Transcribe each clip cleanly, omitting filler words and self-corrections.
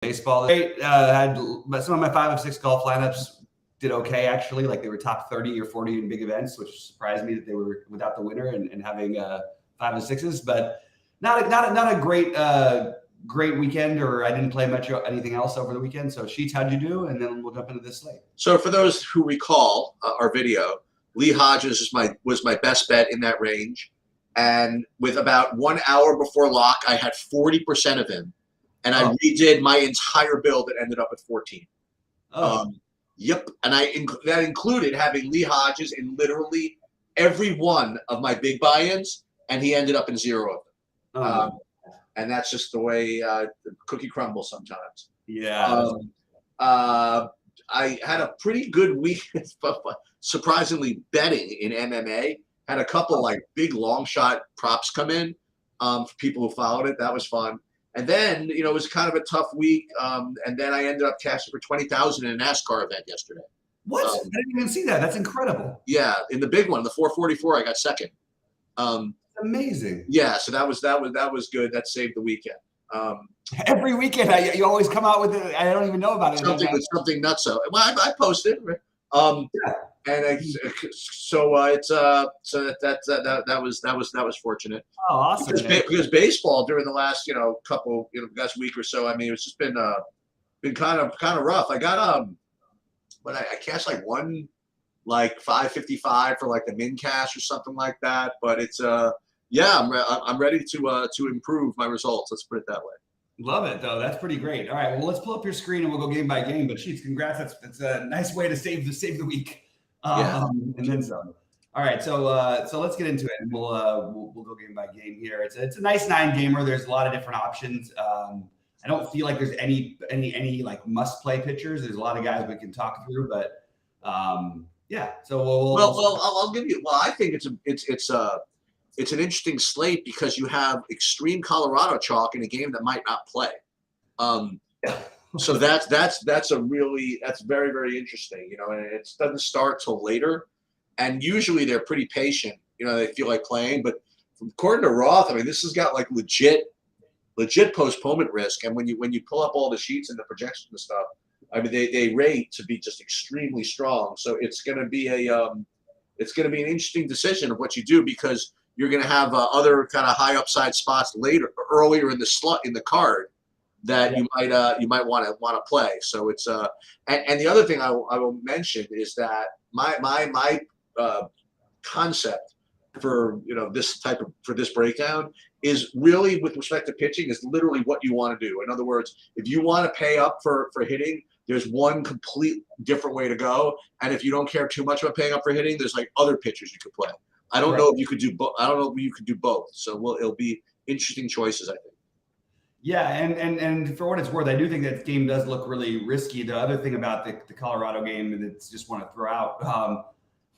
Baseball. Had some of my 5 of 6 golf lineups did okay actually. Like they were top 30 or 40 in big events, which surprised me that they were without the winner and having 5 of 6s. But not a great weekend, or I didn't play much anything else over the weekend. So Sheets, how'd you do? And then we'll jump into this slate. So for those who recall our video, Lee Hodges was my best bet in that range, and with about 1 hour before lock, I had 40% of him. And I redid my entire build that ended up at 14. Yep. And that included having Lee Hodges in literally every one of my big buy-ins, and he ended up in 0 of them. And that's just the way the cookie crumbles sometimes. Yeah. I had a pretty good week, surprisingly, betting in MMA. Had a couple like big long shot props come in for people who followed it. That was fun. And then, it was kind of a tough week. And then I ended up cashing for $20,000 in a NASCAR event yesterday. What? I didn't even see that. That's incredible. Yeah, in the big one, the 444, I got second. Amazing. Yeah, so that was good. That saved the weekend. Every weekend, you always come out with it. I don't even know about it. Something nuts. So I posted. Yeah. And that was fortunate. Oh, awesome! Because baseball during the last last week or so, I mean, it's just been kind of rough. I got but I cashed like 555 for like the min cash or something like that. But it's I'm ready to improve my results. Let's put it that way. Love it, though. That's pretty great. All right, well, let's pull up your screen and we'll go game by game. But Sheets, congrats. That's a nice way to save the week. And then some. All right, so let's get into it, and we'll go game by game here. It's a nice 9-gamer. There's a lot of different options. I don't feel like there's any like must play pitchers. There's a lot of guys we can talk through, but yeah. So I'll give you. Well, I think it's an interesting slate because you have extreme Colorado chalk in a game that might not play. So that's very, very interesting, and it doesn't start till later, and usually they're pretty patient, they feel like playing, but according to Roth, I mean, this has got like legit postponement risk, and when you pull up all the sheets and the projections and stuff, I mean, they rate to be just extremely strong. So it's going to be an interesting decision of what you do, because you're going to have other kind of high upside spots earlier in the card that you might want to play. So it's and the other thing I will mention is that my concept for this breakdown is really, with respect to pitching, is literally what you want to do. In other words, if you want to pay up for hitting, there's one complete different way to go. And if you don't care too much about paying up for hitting, there's like other pitchers you could play. I don't know if you could do both. I don't know if you could do both. So it'll be interesting choices, I think. Yeah, and for what it's worth, I do think that game does look really risky. The other thing about the Colorado game that I just want to throw out,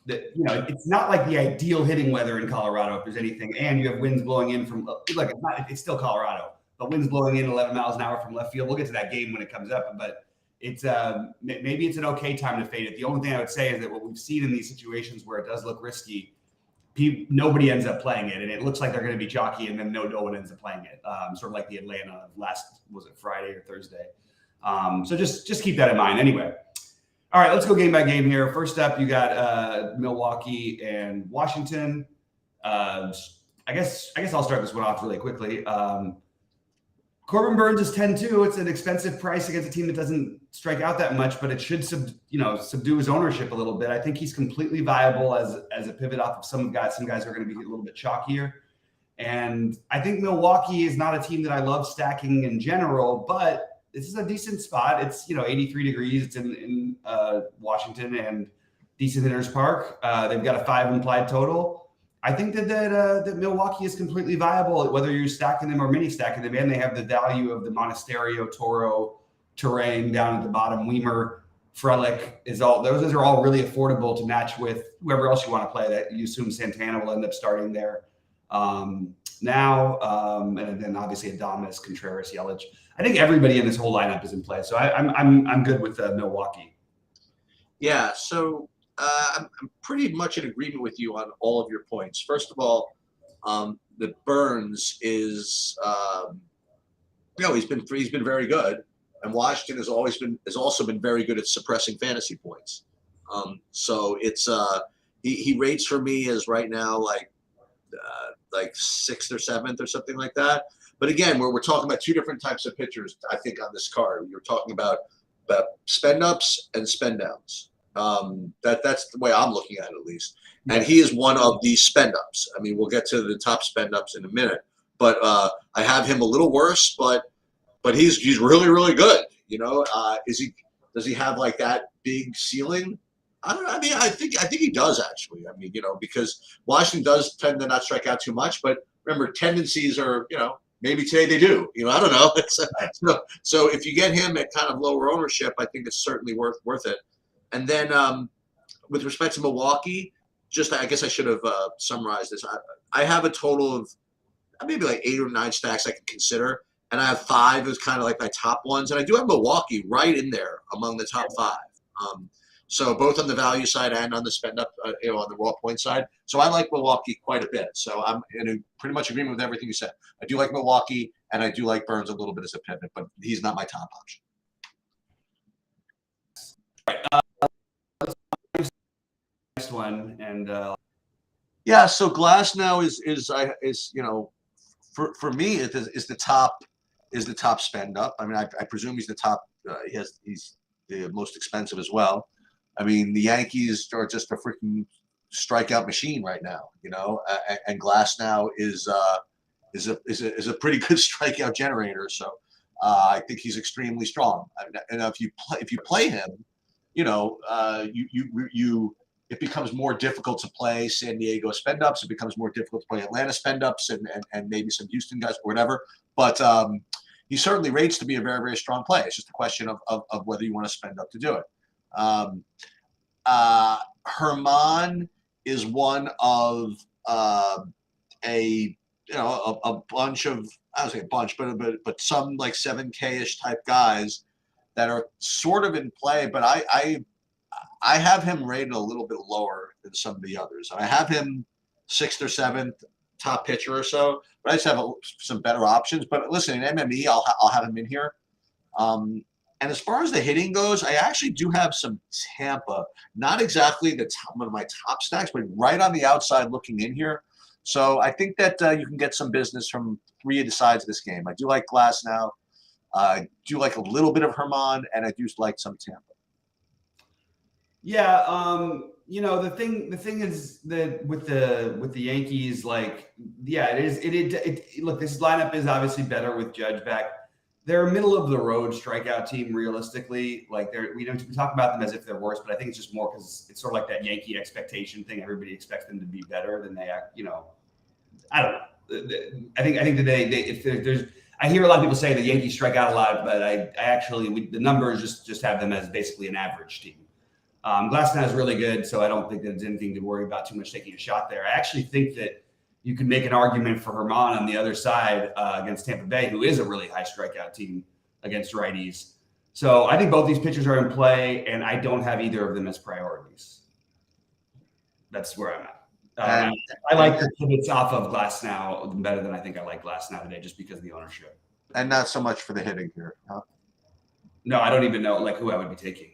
that it's not like the ideal hitting weather in Colorado, if there's anything, and you have winds blowing in from it's still Colorado, but winds blowing in 11 miles an hour from left field. We'll get to that game when it comes up, but it's maybe it's an okay time to fade it. The only thing I would say is that what we've seen in these situations where it does look risky, nobody ends up playing it, and it looks like they're going to be jockey, and then no one ends up playing it. Sort of like the Atlanta was it Friday or Thursday? So just keep that in mind. Anyway, all right, let's go game by game here. First up, you got Milwaukee and Washington. I guess I'll start this one off really quickly. Corbin Burns is 10-2. It's an expensive price against a team that doesn't strike out that much, but it should subdue his ownership a little bit. I think he's completely viable as a pivot off of some guys. Some guys are going to be a little bit chalkier. And I think Milwaukee is not a team that I love stacking in general, but this is a decent spot. It's 83 degrees. It's in Washington and decent hitters park. They've got a 5 implied total. I think that Milwaukee is completely viable, whether you're stacking them or mini stacking them, and they have the value of the Monasterio, Toro, Terrain down at the bottom. Weimer, Frelick those are all really affordable to match with whoever else you want to play. That you assume Santana will end up starting there now, and then obviously Adames, Contreras, Yelich. I think everybody in this whole lineup is in play, so I'm good with Milwaukee. Yeah, so. I'm pretty much in agreement with you on all of your points. First of all, the Burns is, he's been very good. and Washington has also been very good at suppressing fantasy points. So it's he rates for me as right now like 6th or 7th or something like that. But again, we're talking about two different types of pitchers. I think on this card, you're talking about spend ups and spend downs. That's the way I'm looking at it, at least. And he is one of the spend ups. I mean, we'll get to the top spend ups in a minute. But I have him a little worse, but he's really, really good. You know, does he have like that big ceiling? I don't know. I mean, I think he does actually. I mean, you know, because Washington does tend to not strike out too much, but remember, tendencies are, you know, maybe today they do. You know, I don't know. So if you get him at kind of lower ownership, I think it's certainly worth it. And then with respect to Milwaukee, I guess I should have summarized this. I have a total of maybe like 8 or 9 stacks I can consider, and I have 5 as kind of like my top ones, and I do have Milwaukee right in there among the top 5. So both on the value side and on the spend up, on the raw point side. So I like Milwaukee quite a bit. So I'm in pretty much agreement with everything you said. I do like Milwaukee, and I do like Burns a little bit as a pivot, but he's not my top option. Next one, and yeah. So Glass now is you know, for me is the top spend up. I mean, I presume he's the top. He's the most expensive as well. I mean, the Yankees are just a freaking strikeout machine right now, you know, and Glass now is a pretty good strikeout generator. So I think he's extremely strong. And if you play him, you know, it becomes more difficult to play San Diego spend ups. It becomes more difficult to play Atlanta spend ups and maybe some Houston guys or whatever. But he certainly rates to be a very, very strong play. It's just a question of whether you want to spend up to do it. Herman is one of a bunch of, I don't say a bunch, but some like 7K-ish type guys that are sort of in play, but I have him rated a little bit lower than some of the others. I have him 6th or 7th top pitcher or so, but I just have some better options. But listen, in MME, I'll have him in here. And as far as the hitting goes, I actually do have some Tampa. Not exactly one of my top stacks, but right on the outside looking in here. So I think that you can get some business from 3 of the sides of this game. I do like Glass now. I do like a little bit of Herman, and I do like some Tampa. Yeah, you know, the thing is that with the Yankees, like, yeah, it look, this lineup is obviously better with Judge back. They're a middle of the road strikeout team, realistically. Like, we talk about them as if they're worse, but I think it's just more because it's sort of like that Yankee expectation thing. Everybody expects them to be better than they act. You know, I don't know. I think that if there's I hear a lot of people say the Yankees strike out a lot, but I actually the numbers just have them as basically an average team. Glasnow is really good, so I don't think there's anything to worry about too much taking a shot there. I actually think that you can make an argument for Herman on the other side against Tampa Bay, who is a really high strikeout team against righties. So I think both these pitchers are in play, and I don't have either of them as priorities. That's where I'm at. I like the pivots off of Glasnow better than I think I like Glasnow today, just because of the ownership. And not so much for the hitting here. Huh? No, I don't even know who I would be taking.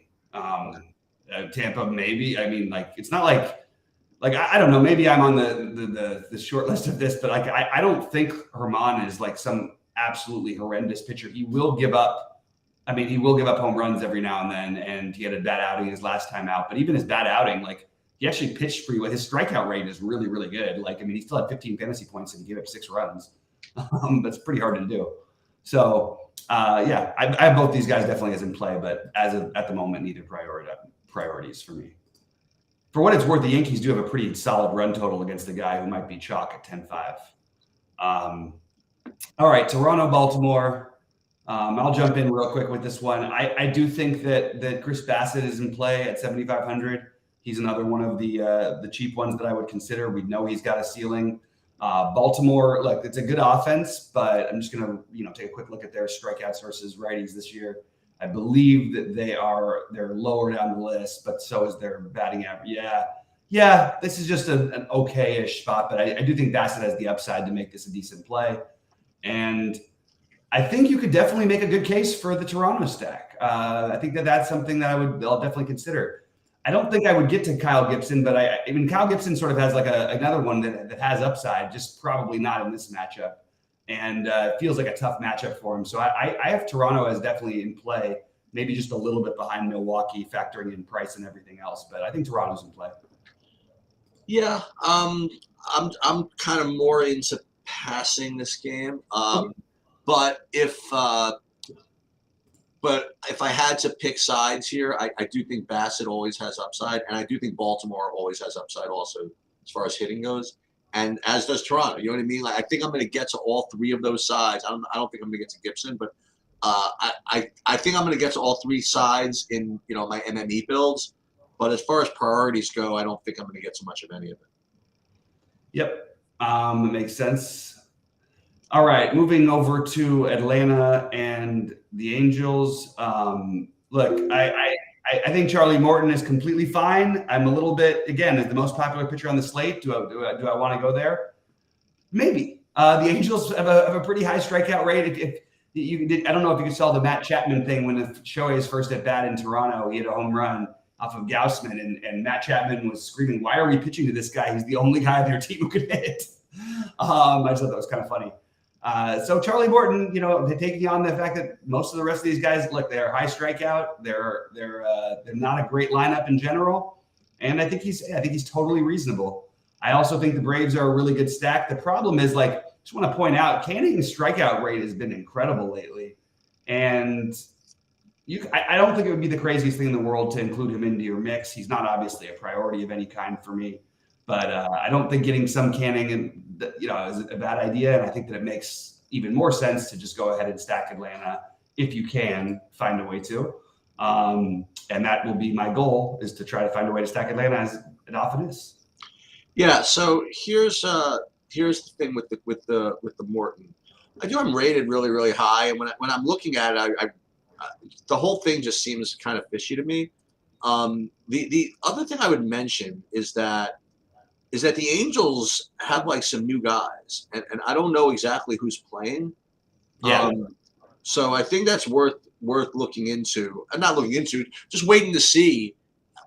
Tampa, maybe. I mean, like, it's not like I don't know. Maybe I'm on the short list of this, but I don't think Herman is like some absolutely horrendous pitcher. He will give up. I mean, he will give up home runs every now and then, and he had a bad outing his last time out. But even his bad outing, like, he actually pitched pretty well. His strikeout rate is really, really good. Like, I mean, he still had 15 fantasy points and he gave up 6 runs. That's pretty hard to do. So, yeah, I have both these guys definitely as in play, but at the moment, neither priorities for me. For what it's worth, the Yankees do have a pretty solid run total against the guy who might be chalk at 10-5. All right, Toronto, Baltimore. I'll jump in real quick with this one. I do think that Chris Bassett is in play at 7,500. He's another one of the cheap ones that I would consider. We know he's got a ceiling. Baltimore, like, it's a good offense, but I'm just gonna take a quick look at their strikeouts versus righties this year. I believe that they're lower down the list, but so is their batting average. Yeah. This is just an okay-ish spot, but I do think Bassett has the upside to make this a decent play. And I think you could definitely make a good case for the Toronto stack. I think that's something that I'll definitely consider. I don't think I would get to Kyle Gibson, but I mean Kyle Gibson sort of has like another one that has upside, just probably not in this matchup, and it feels like a tough matchup for him. So I have Toronto as definitely in play, maybe just a little bit behind Milwaukee, factoring in price and everything else. But I think Toronto's in play. Yeah, I'm kind of more into passing this game. But if I had to pick sides here, I do think Bassett always has upside, and I do think Baltimore always has upside also as far as hitting goes, and as does Toronto. You know what I mean? Like I think I'm going to get to all three of those sides. I don't think I'm going to get to Gibson, but I think I'm going to get to all three sides in my MME builds. But as far as priorities go, I don't think I'm going to get so much of any of it. Yep, it makes sense. All right, moving over to Atlanta and the Angels. Look, I think Charlie Morton is completely fine. I'm a little bit, again, as the most popular pitcher on the slate. Do I want to go there? Maybe. The Angels have a pretty high strikeout rate. If you did, I don't know if you could saw the Matt Chapman thing when Shohei's first at bat in Toronto. He had a home run off of Gausman, and Matt Chapman was screaming, "Why are we pitching to this guy? He's the only guy on their team who could hit." I just thought that was kind of funny. So Charlie Morton, taking on the fact that most of the rest of these guys, look, they're high strikeout. They're not a great lineup in general, and I think he's totally reasonable. I also think the Braves are a really good stack. The problem is, like, just want to point out, Canning's strikeout rate has been incredible lately, and I don't think it would be the craziest thing in the world to include him into your mix. He's not obviously a priority of any kind for me. But I don't think getting some Canning is a bad idea, and I think that it makes even more sense to just go ahead and stack Atlanta if you can find a way to. And that will be my goal, is to try to find a way to stack Atlanta as often is. Yeah. So here's the thing with the Morton. I do I'm rated really really high, and when I'm looking at it, I the whole thing just seems kind of fishy to me. The other thing I would mention is that the Angels have like some new guys, and I don't know exactly who's playing. Yeah. So I think that's worth looking into. I'm not looking into, just waiting to see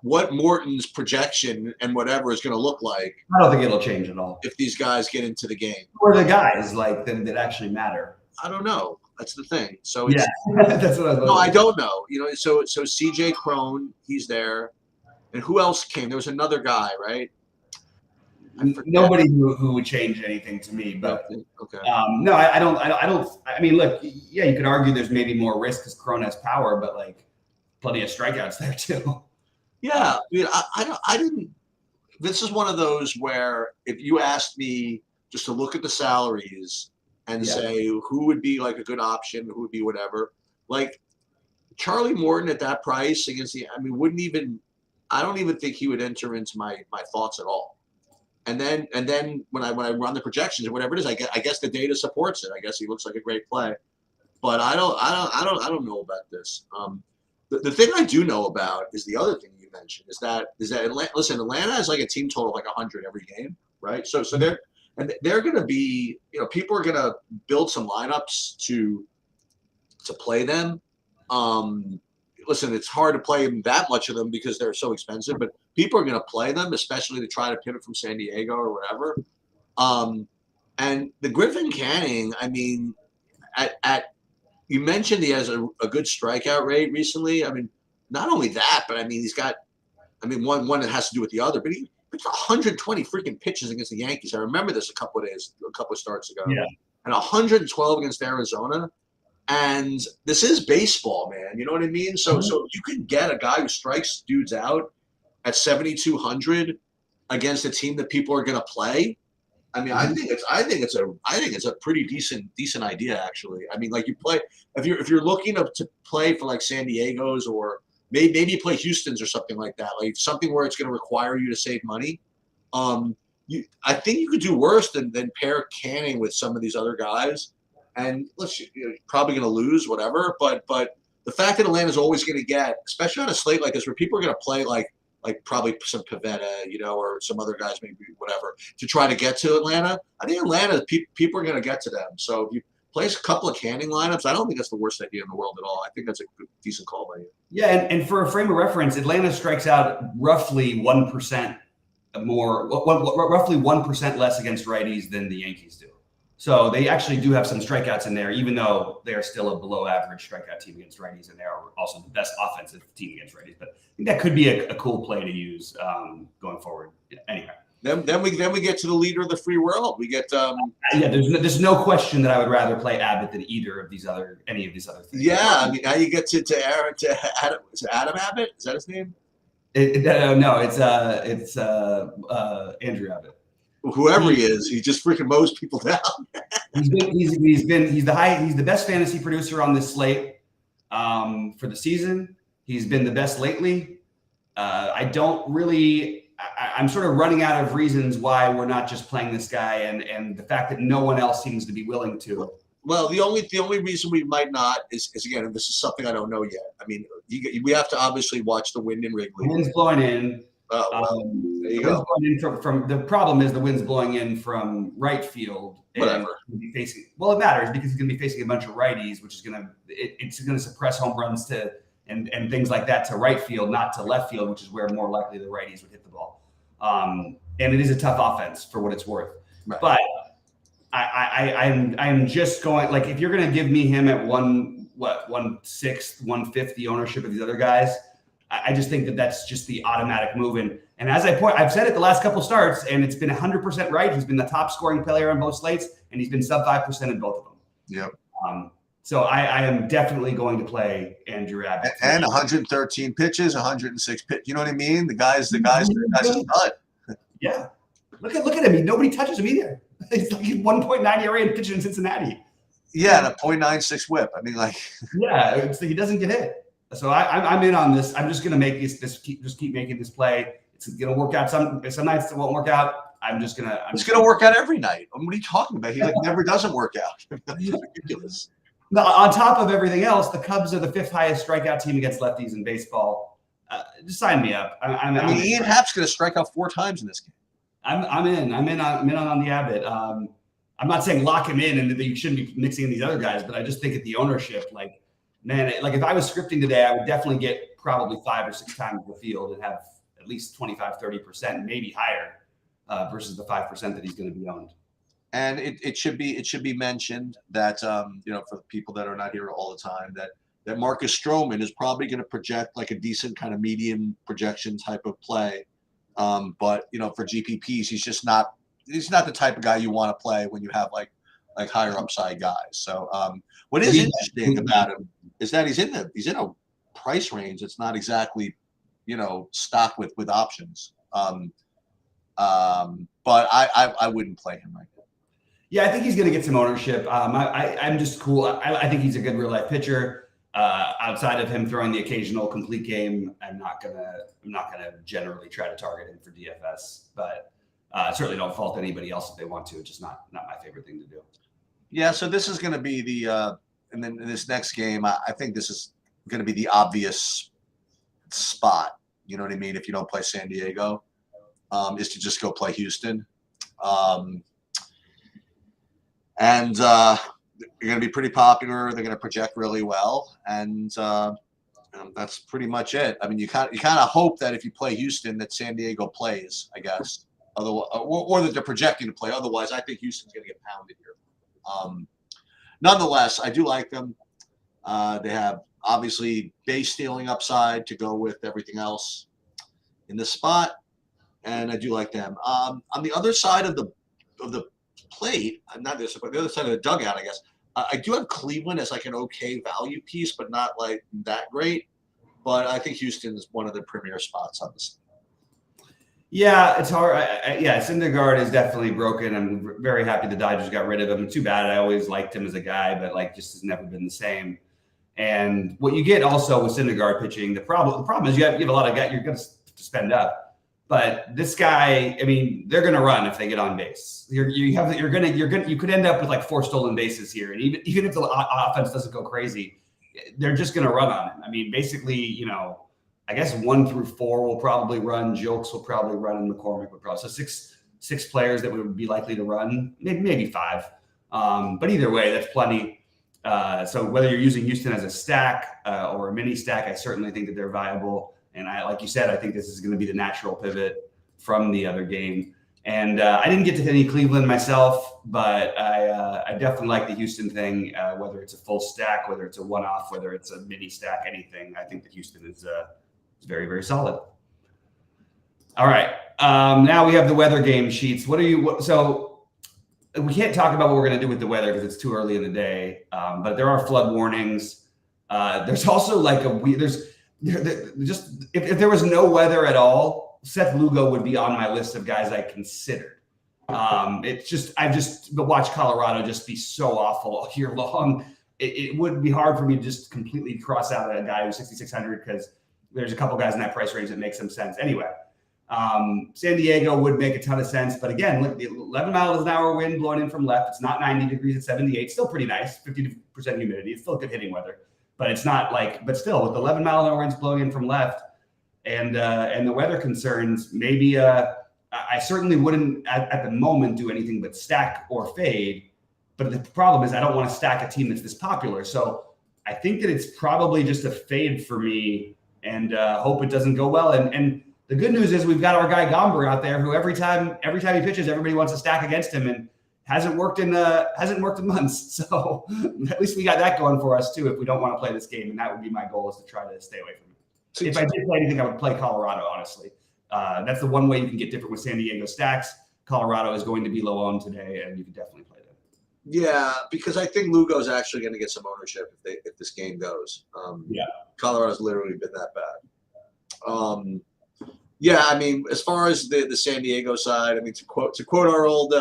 what Morton's projection and whatever is going to look like. I don't think it'll change at all if these guys get into the game. Or the guys like that actually matter. I don't know. That's the thing. So yeah, that's what I was. No, I don't know. So CJ Crone, he's there, and who else came? There was another guy, right? Nobody who would change anything to me, but okay. No, I don't. I mean, look, yeah, you could argue there's maybe more risk because Crone has power, but like plenty of strikeouts there too. Yeah, I mean, I didn't. This is one of those where if you asked me just to look at the salaries and say who would be like a good option, who would be whatever, like Charlie Morton at that price against I mean, I don't even think he would enter into my thoughts at all. And then when I run the projections or whatever it is, I guess the data supports it. I guess he looks like a great play, but I don't know about this. The thing I do know about is the other thing you mentioned is that Atlanta has like a team total of like 100 every game, right? So they're going to be, people are going to build some lineups to play them. Listen, it's hard to play that much of them because they're so expensive, but people are going to play them, especially to try to pivot from San Diego or whatever. And the Griffin Canning, I mean, you mentioned he has a good strikeout rate recently. I mean, not only that, but I mean, he's got, one that has to do with the other, but he pitched 120 freaking pitches against the Yankees. I remember this a couple of starts ago. Yeah. And 112 against Arizona. And this is baseball, man. You know what I mean? So you can get a guy who strikes dudes out at 7,200 against a team that people are going to play. I mean, I think it's a pretty decent idea, actually. I mean, like you play if you're looking to play for like San Diego's or maybe you play Houston's or something like that, like something where it's going to require you to save money. I think you could do worse than pair Canning with some of these other guys. And you're probably going to lose, whatever. But the fact that Atlanta's always going to get, especially on a slate like this, where people are going to play like probably some Pivetta, or some other guys, maybe whatever, to try to get to Atlanta. I think Atlanta, people are going to get to them. So plays a couple of canning lineups. I don't think that's the worst idea in the world at all. I think that's a good, decent call by you. Yeah, and for a frame of reference, Atlanta strikes out roughly 1% more, roughly 1% less against righties than the Yankees do. So they actually do have some strikeouts in there, even though they are still a below average strikeout team against righties, and they are also the best offensive team against righties. But I think that could be a cool play to use going forward. Anyway. Then we get to the leader of the free world. We get there's no question that I would rather play Abbott than any of these other things. Yeah, I mean, now you get to Adam. Is it Adam Abbott? Is that his name? No, it's Andrew Abbott. Whoever he is, he just freaking mows people down. he's the best fantasy producer on this slate for the season. He's been the best lately. I'm sort of running out of reasons why we're not just playing this guy, and the fact that no one else seems to be willing to. Well, the only reason we might not is again, and this is something I don't know yet. I mean, we have to obviously watch the wind in Wrigley. The wind's blowing in. Oh, well, there you go. From the problem is the wind's blowing in from right field. Whatever. It matters because he's going to be facing a bunch of righties, which is it's going to suppress home runs and things like that to right field, not to left field, which is where more likely the righties would hit the ball. And it is a tough offense for what it's worth. Right. But I'm just going, like, if you're going to give me him at 1/6, 1/50 ownership of these other guys, I just think that's just the automatic move. And as I've said it the last couple starts, and it's been 100% right. He's been the top scoring player on both slates, and he's been sub 5% in both of them. Yep. So I am definitely going to play Andrew Abbott. And 113 pitches, 106 pitches. You know what I mean? The guy's a stud. Yeah. Look at him. Nobody touches him either. He's like 1.9 ERA and pitching in Cincinnati. Yeah, and a .96 whip. I mean, like. Yeah, he doesn't get hit. So I'm in on this. I'm just going to make keep making this play. It's going to work out. Some nights it won't work out. It's going to work out every night. What are you talking about? He never doesn't work out. That's ridiculous. Now, on top of everything else, the Cubs are the 5th highest strikeout team against lefties in baseball. Just sign me up. Ian Happ's going to strike out 4 times in this game. I'm in on the Abbott. I'm not saying lock him in and that you shouldn't be mixing in these other guys, but I just think at the ownership, like, man, if I was scripting today, I would definitely get probably 5 or 6 times the field and have at least 25-30%, maybe higher, versus the 5% that he's going to be owned. And it should be mentioned that for the people that are not here all the time, that Marcus Stroman is probably going to project like a decent kind of medium projection type of play. But for GPPs, he's not the type of guy you want to play when you have like higher upside guys. So what is interesting about him is that he's in a price range that's not exactly stocked with options. But I wouldn't play him right now. Yeah, I think he's going to get some ownership. I'm just cool. I think he's a good real life pitcher. Outside of him throwing the occasional complete game, I'm not gonna generally try to target him for DFS. But certainly don't fault anybody else if they want to. It's just not my favorite thing to do. Yeah. So this is going to be and then in this next game, I think this is going to be the obvious spot. You know what I mean? If you don't play San Diego, is to just go play Houston. And they're going to be pretty popular. They're going to project really well, and that's pretty much it. I mean, you kind of hope that if you play Houston, that San Diego plays, I guess, otherwise, or that they're projecting to play. Otherwise, I think Houston's going to get pounded here. Nonetheless, I do like them. They have obviously base stealing upside to go with everything else in this spot, and I do like them. On the other side of the plate, not this, but the other side of the dugout, I guess. I do have Cleveland as like an okay value piece, but not like that great. But I think Houston is one of the premier spots on this. Yeah, it's hard. Syndergaard is definitely broken. I'm very happy the Dodgers got rid of him. Too bad. I always liked him as a guy, but just has never been the same. And what you get also with Syndergaard pitching, the problem is you have a lot of guys you're going to spend up. But this guy, I mean, they're going to run if they get on base. You could end up with like 4 stolen bases here, and even if the offense doesn't go crazy, they're just going to run on him. I mean, basically, I guess 1 through 4 will probably run. Jokes will probably run, and McCormick would probably. So six players that would be likely to run, maybe 5. But either way, that's plenty. So whether you're using Houston as a stack or a mini stack, I certainly think that they're viable. And like you said, I think this is going to be the natural pivot from the other game. And I didn't get to any Cleveland myself, but I definitely like the Houston thing, whether it's a full stack, whether it's a one-off, whether it's a mini stack, anything. I think that Houston is very, very solid. All right. Now we have the weather game sheets. So we can't talk about what we're going to do with the weather because it's too early in the day, but there are flood warnings. There's also like if there was no weather at all, Seth Lugo would be on my list of guys I considered. I've just watched Colorado just be so awful all year long. It would be hard for me to just completely cross out a guy who's 6,600 because there's a couple guys in that price range that make some sense. Anyway, San Diego would make a ton of sense. But again, look, the 11 miles an hour wind blowing in from left. It's not 90 degrees at 78. Still pretty nice, 50% humidity. It's still good hitting weather. But it's not but still, with 11 mile an hour winds blowing in from left, and the weather concerns, maybe I certainly wouldn't at the moment do anything but stack or fade. But the problem is I don't want to stack a team that's this popular. So I think that it's probably just a fade for me, and hope it doesn't go well. And the good news is we've got our guy Gomber out there, who every time he pitches, everybody wants to stack against him, and hasn't worked in months. So at least we got that going for us too. If we don't want to play this game, and that would be my goal, is to try to stay away from it. If I did play anything, I would play Colorado, honestly. That's the one way you can get different with San Diego stacks. Colorado is going to be low owned today, and you can definitely play them. Yeah, because I think Lugo's actually going to get some ownership if this game goes. Colorado's literally been that bad. Yeah, I mean, as far as the San Diego side, I mean, to quote our old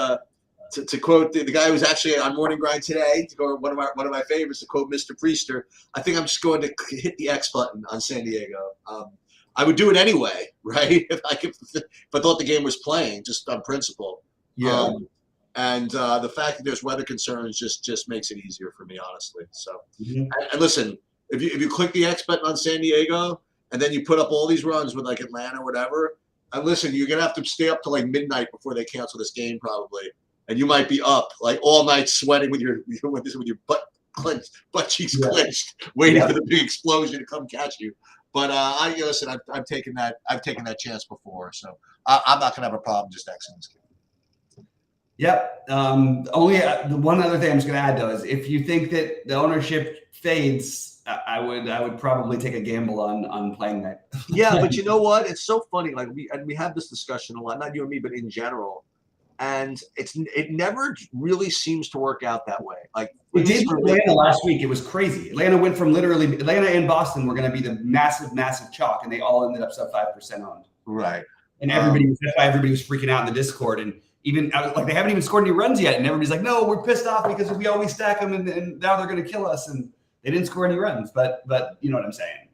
to quote the guy who's actually on Morning Grind today, to go one of my favorites, to quote Mr. Priester, I think I'm just going to hit the X button on San Diego. I would do it anyway, right? If I thought the game was playing, just on principle. Yeah. And the fact that there's weather concerns just makes it easier for me, honestly. So, and listen, if you click the X button on San Diego and then you put up all these runs with like Atlanta or whatever, and listen, you're gonna have to stay up to like midnight before they cancel this game probably, and you might be up like all night sweating with your butt cheeks clenched, waiting for the big explosion to come catch you. But listen, I've taken that chance before, so I'm not gonna have a problem just Xing this game. Yep. Only the one other thing I'm just going to add though is if you think that the ownership fades, I would probably take a gamble on playing that. Yeah, but you know what? It's so funny. Like we have this discussion a lot, not you and me, but in general, and it never really seems to work out that way. Like it did for Atlanta last week. It was crazy. Atlanta went from Atlanta and Boston were going to be the massive chalk, and they all ended up sub 5% owned. Right. And that's why everybody was freaking out in the Discord. And even like they haven't even scored any runs yet, and everybody's like, "No, we're pissed off because we always stack them, and now they're going to kill us." And they didn't score any runs, but you know what I'm saying?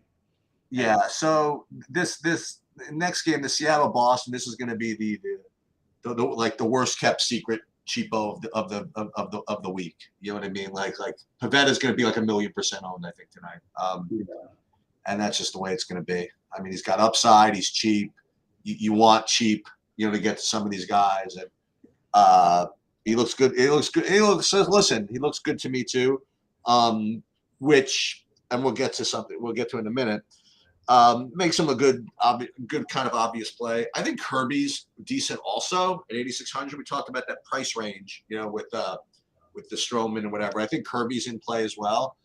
Yeah. So this next game, the Seattle Boston, this is going to be the worst kept secret cheapo of the week. You know what I mean? Like Pavetta is going to be like 1,000,000% owned, I think, tonight. And that's just the way it's going to be. I mean, he's got upside. He's cheap. You want cheap, to get to some of these guys, and he looks good. Listen, he looks good to me too. And we'll get to something. We'll get to in a minute. Makes him a good kind of obvious play. I think Kirby's decent also at 8,600. We talked about that price range, with the Stroman and whatever. I think Kirby's in play as well.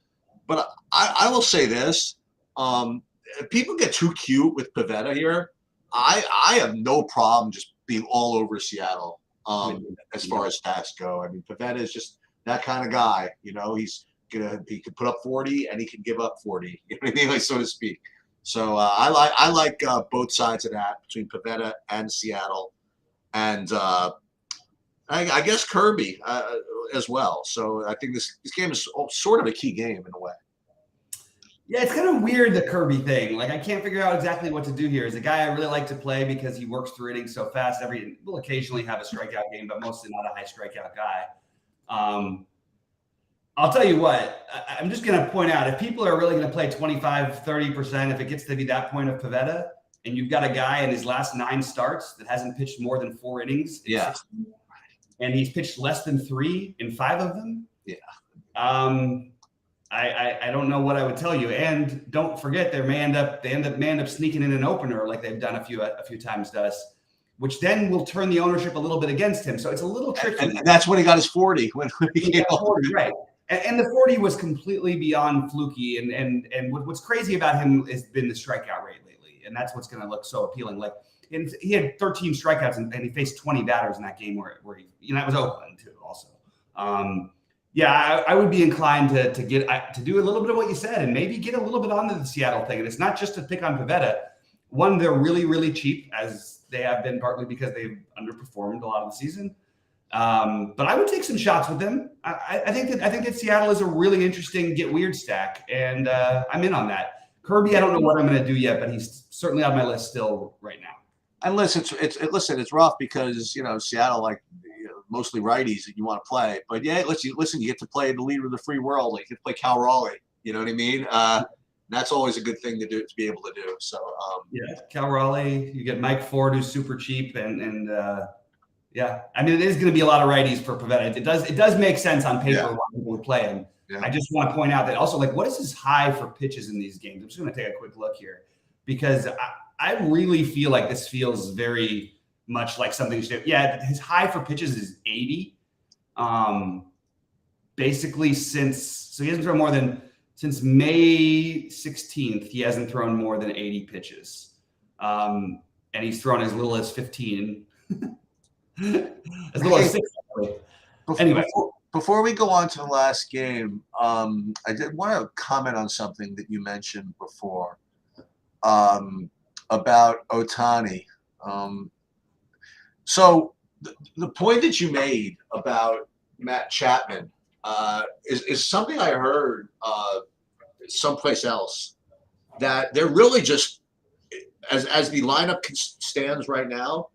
But I will say this: if people get too cute with Pavetta here, I have no problem just being all over Seattle as far as stats go. I mean, Pavetta is just that kind of guy. He can put up 40 and he can give up 40. You know what I mean, like, so to speak. So I like both sides of that between Pavetta and Seattle, and I guess Kirby as well. So I think this game is sort of a key game in a way. Yeah, it's kind of weird, the Kirby thing. Like, I can't figure out exactly what to do here. He's a guy I really like to play because he works through innings so fast. We'll occasionally have a strikeout game, but mostly not a high strikeout guy. I'll tell you what, I'm just going to point out, if people are really going to play 25, 30%, if it gets to be that point of Pavetta, and you've got a guy in his last 9 starts that hasn't pitched more than 4 innings, and he's pitched less than 3 in 5 of them. Yeah. I don't know what I would tell you. And don't forget, they end up sneaking in an opener like they've done a few times to us, which then will turn the ownership a little bit against him. So it's a little tricky. And that's when he got his 40. When he came 40, right? And the 40 was completely beyond fluky. And what's crazy about him has been the strikeout rate lately, and that's what's going to look so appealing. Like he had 13 strikeouts and he faced 20 batters in that game where he, that was Oakland too, also. Yeah, I would be inclined to do a little bit of what you said and maybe get a little bit onto the Seattle thing. And it's not just to pick on Pivetta. One, they're really, really cheap, as they have been, partly because they've underperformed a lot of the season. But I would take some shots with them. I think that Seattle is a really interesting get weird stack, and I'm in on that. Kirby, I don't know what I'm going to do yet, but he's certainly on my list still right now. Unless it's rough because Seattle mostly righties that you want to play. But yeah, listen, you get to play the leader of the free world. Like you get to play Cal Raleigh. You know what I mean? That's always a good thing to be able to do. So yeah, Cal Raleigh. You get Mike Ford, who's super cheap, and yeah, I mean it is going to be a lot of righties for Pivetta. It does make sense on paper why people would play him. Yeah. I just want to point out that also, what is his high for pitches in these games? I'm just going to take a quick look here because I really feel like this feels very much like something. Yeah, his high for pitches is 80. Basically, so he hasn't thrown more than since May 16th. He hasn't thrown more than 80 pitches, and he's thrown as little as 15, as little as 6. Anyway, before we go on to the last game, I did want to comment on something that you mentioned before about Ohtani. So the point that you made about Matt Chapman is something I heard someplace else, that they're really just, as the lineup stands right now,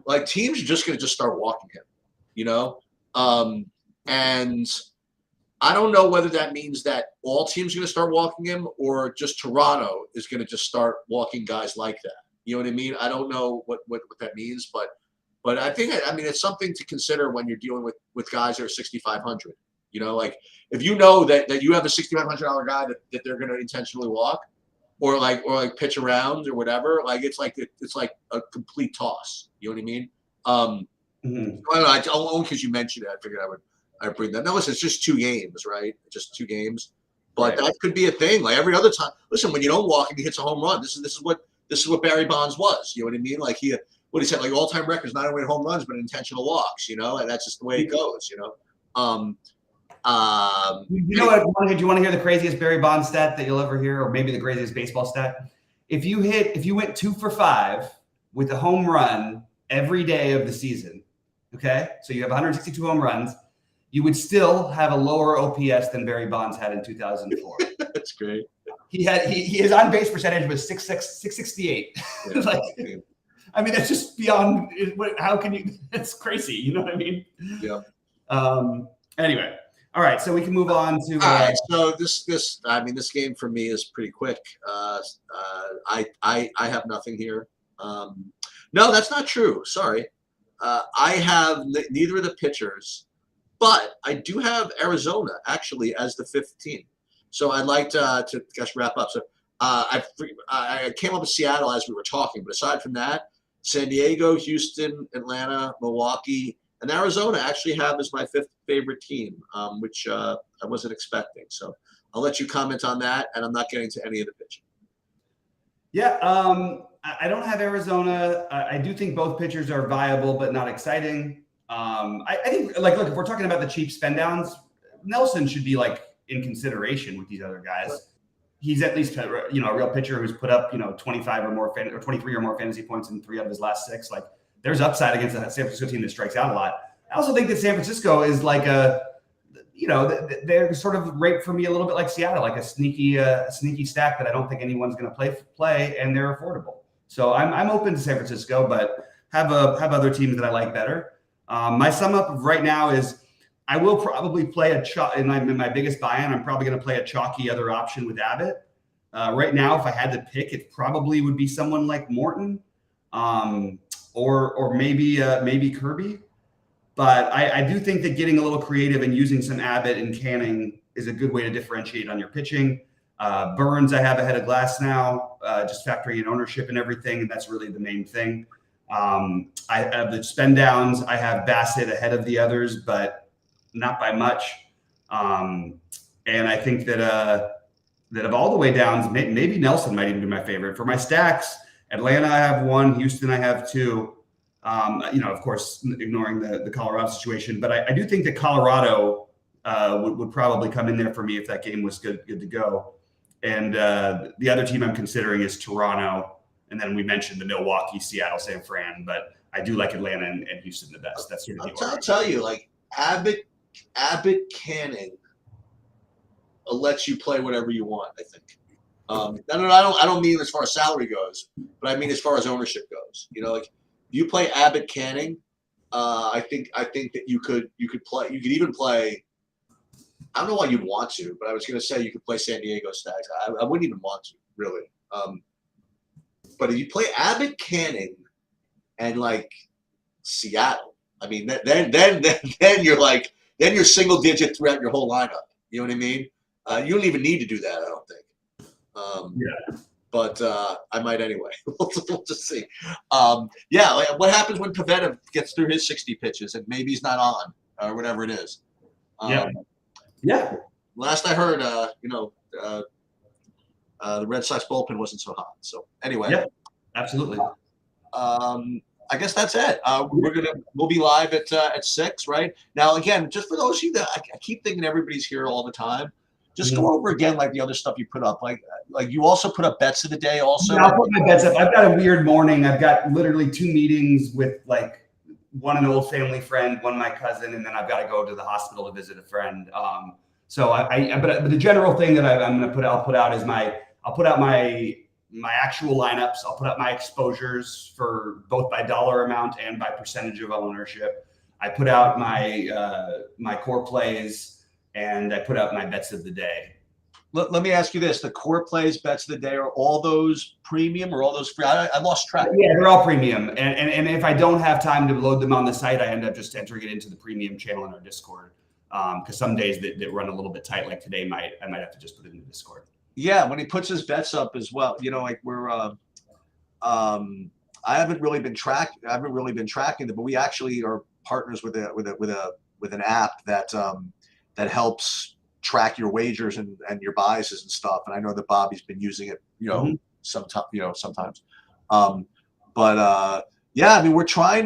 like teams are just going to just start walking him, and I don't know whether that means that all teams are going to start walking him or just Toronto is going to just start walking guys like that. You know what I mean? I don't know what that means, but I think, it's something to consider when you're dealing with guys that are 6,500. Like if you know that you have a $6,500 guy that they're going to intentionally walk or pitch around or whatever, it's like a complete toss. You know what I mean? I don't know. Only because you mentioned it, I figured I'd bring that. No, listen, it's just 2 games, right? Just 2 games, but that could be a thing. Like every other time, listen, when you don't walk and he hits a home run, this is what Barry Bonds was. You know what I mean? Like he said, like all-time records, not only home runs but intentional walks. And that's just the way it goes. Do you want to hear the craziest Barry Bonds stat that you'll ever hear, or maybe the craziest baseball stat? If you went 2 for 5 with a home run every day of the season, okay, so you have 162 home runs, you would still have a lower OPS than Barry Bonds had in 2004. That's great. His on base percentage was 668. Yeah. That's just beyond. How can you? That's crazy. You know what I mean? Yeah. Anyway, all right. So we can move on to. All right. So this game for me is pretty quick. I have nothing here. No, that's not true. Sorry. I have neither of the pitchers, but I do have Arizona actually as the 5th team. So I'd like to just wrap up. So I came up with Seattle as we were talking, but aside from that, San Diego, Houston, Atlanta, Milwaukee, and Arizona actually have as my 5th favorite team, which I wasn't expecting. So I'll let you comment on that, and I'm not getting to any of the pitching. Yeah, I don't have Arizona. I do think both pitchers are viable, but not exciting. I think, look, if we're talking about the cheap spend downs, Nelson should be in consideration with these other guys. He's at least a real pitcher who's put up 25 or more or 23 or more fantasy points in 3 out of his last 6. There's upside against a San Francisco team that strikes out a lot. I also think that San Francisco is they're sort of rate for me a little bit like Seattle, like a sneaky stack that I don't think anyone's going to play, and they're affordable. So I'm open to San Francisco, but have other teams that I like better. My sum up of right now is I will probably play in my biggest buy-in. I'm probably going to play a chalky other option with Abbott. Right now, if I had to pick, it probably would be someone like Morton, or maybe Kirby. But I do think that getting a little creative and using some Abbott and Canning is a good way to differentiate on your pitching. Burns, I have ahead of Glass now, just factoring in ownership and everything, and that's really the main thing. I have the spend downs. I have Bassett ahead of the others, but not by much. And I think that of all the way downs, maybe Nelson might even be my favorite. For my stacks, Atlanta I have 1, Houston I have 2. Of course, ignoring the Colorado situation, but I do think that Colorado would probably come in there for me if that game was good to go. And the other team I'm considering is Toronto, and then we mentioned the Milwaukee, Seattle, San Fran, but I do like Atlanta and Houston the best. That's sort of the order. I'll tell you, like Abbott Canning lets you play whatever you want. I think. I don't mean as far as salary goes, but I mean as far as ownership goes. Like you play Abbott Canning, I think that you could even play. I don't know why you'd want to, but I was going to say you could play San Diego Stags. I wouldn't even want to really. But if you play Abbott Canning and like Seattle, I mean, then you're single digit throughout your whole lineup. You know what I mean? You don't even need to do that, I don't think. But I might anyway. We'll just see. Like what happens when Pavetta gets through his 60 pitches and maybe he's not on or whatever it is? Last I heard, the Red Sox bullpen wasn't so hot. So anyway. Yeah, absolutely. I guess that's it. We'll be live at 6, right? Now, again, just for those of you that I keep thinking everybody's here all the time, just go over again like the other stuff you put up. Like you also put up bets of the day also. Yeah, I'll put my bets up. I've got a weird morning. I've got literally 2 meetings with like one an old family friend, one my cousin, and then I've got to go to the hospital to visit a friend. But the general thing that I'll put out is I'll put out my actual lineups. I'll put up my exposures for both by dollar amount and by percentage of ownership. I put out my core plays, and I put out my bets of the day. Let me ask you this: the core plays, bets of the day, are all those premium or all those free? I lost track. Yeah, they're all premium, and if I don't have time to load them on the site, I end up just entering it into the premium channel in our Discord. Because some days that run a little bit tight, like today, I might have to just put it in the Discord. Yeah, when he puts his bets up as well, like we're I haven't really been tracking them, but we actually are partners with an app that helps track your wagers and your biases and stuff. And I know that Bobby's been using it, sometimes. I mean, we're trying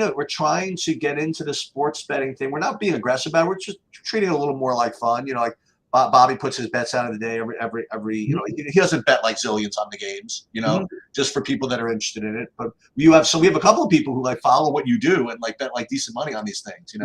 to get into the sports betting thing. We're not being aggressive about it. We're just treating it a little more like fun. Like Bobby puts his bets out of the day every. He doesn't bet like zillions on the games. Just for people that are interested in it. But we have a couple of people who like follow what you do and like bet like decent money on these things.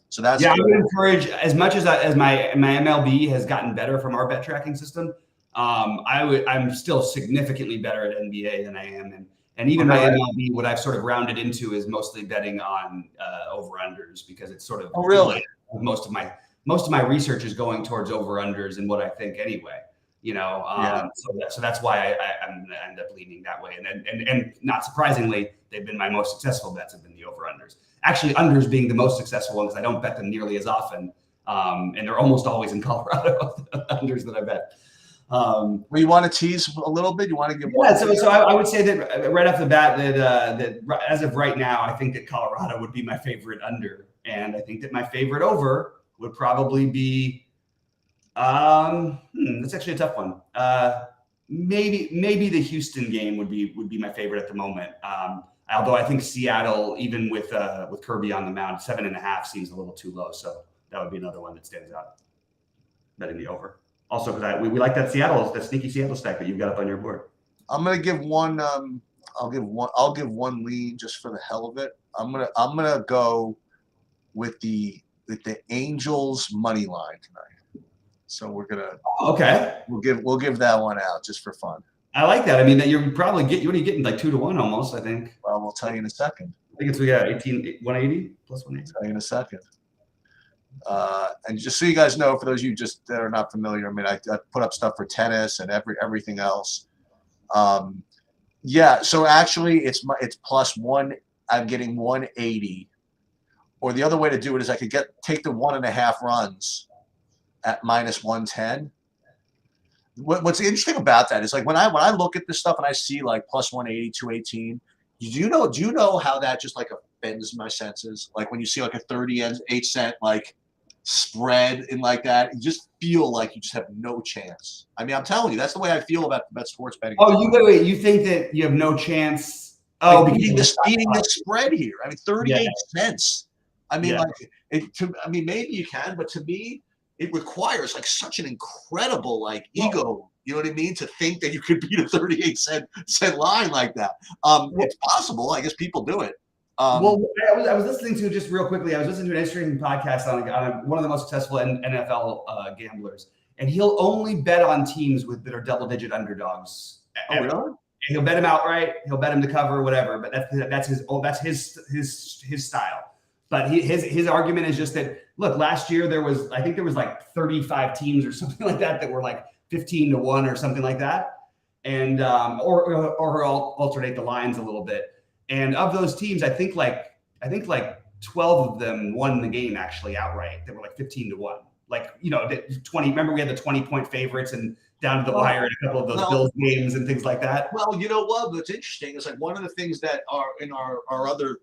So that's I would encourage as much as my MLB has gotten better from our bet tracking system. I'm still significantly better at NBA than I am, and even my MLB, what I've sort of rounded into is mostly betting on over-unders because it's sort of really most of my research is going towards over-unders and what I think anyway. So that's why I'm going to end up leaning that way. And not surprisingly, they've been my most successful bets have been the over-unders. Actually, unders being the most successful one because I don't bet them nearly as often, and they're almost always in Colorado. Unders that I bet. Well, you want to tease a little bit? You want to give? So I would say that right off the bat that as of right now, I think that Colorado would be my favorite under, and I think that my favorite over would probably be. That's actually a tough one. Maybe the Houston game would be my favorite at the moment. Although I think Seattle, even with Kirby on the mound, 7.5 seems a little too low. So that would be another one that stands out. Betting the over. Also, because we like that sneaky Seattle stack that you've got up on your board. I'm gonna give one. I'll give one lean just for the hell of it. I'm gonna go with the Angels money line tonight. So we're gonna We'll give that one out just for fun. I like that. I mean, that you're probably what are you getting, like 2-1 almost, I think. Well, we'll tell you in a second. I think it's 180 plus 180. I'll tell you in a second. And just so you guys know, for those of you just that are not familiar, I mean, I put up stuff for tennis and everything else. So actually it's plus one. I'm getting 180 or the other way to do it is I could take the 1.5 runs at -110. What's interesting about that is like when I look at this stuff and I see like plus 180, 218, do you know how that just like offends my senses? Like when you see like a 38-cent like spread and like that, you just feel like you just have no chance. I mean, I'm telling you, that's the way I feel about sports betting. Oh, wait, you think that you have no chance? Oh, like beating the spread here. I mean, 38 cents. I mean, maybe you can, but to me, it requires like such an incredible like ego. You know what I mean? To think that you could beat a 38-cent line like that. It's possible. I guess people do it. I was listening to, just real quickly, I was listening to an interesting podcast on one of the most successful NFL gamblers, and he'll only bet on teams that are double-digit underdogs. Oh, really? And he'll bet them outright. He'll bet them to cover, whatever. But that's his style. But his argument is just that, look, last year I think there was like 35 teams or something like that were like 15-1 or something like that, and or alternate the lines a little bit. And of those teams, I think like 12 of them won the game actually outright. They were like 15-1. Like, 20. Remember we had the 20-point favorites and down to the wire in a couple of those Bills games and things like that. Well, you know what? What's interesting is like one of the things that are in our other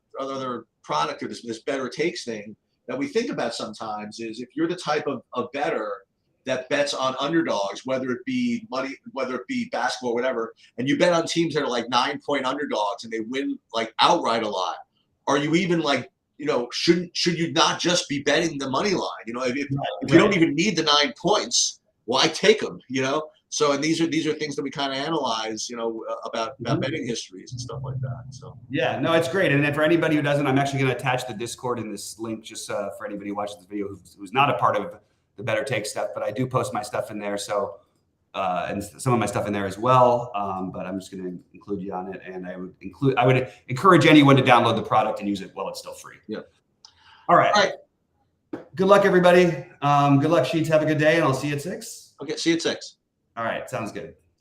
product, or this better takes thing that we think about sometimes, is if you're the type of bettor that bets on underdogs, whether it be money, whether it be basketball, whatever, and you bet on teams that are like 9-point underdogs and they win like outright a lot, are you even like, should you not just be betting the money line? If you don't even need the 9 points, why take them? So, and these are things that we kind of analyze, about betting histories and stuff like that. So yeah, no, it's great. And then for anybody who doesn't, I'm actually going to attach the Discord in this link, just for anybody who watches this video who's not a part of the Better Take stuff, but I do post my stuff in there. So, and some of my stuff in there as well. But I'm just going to include you on it. And I would encourage anyone to download the product and use it while it's still free. Yeah. All right. Good luck, everybody. Good luck, Sheets. Have a good day, and I'll see you at 6. Okay. See you at 6. All right. Sounds good.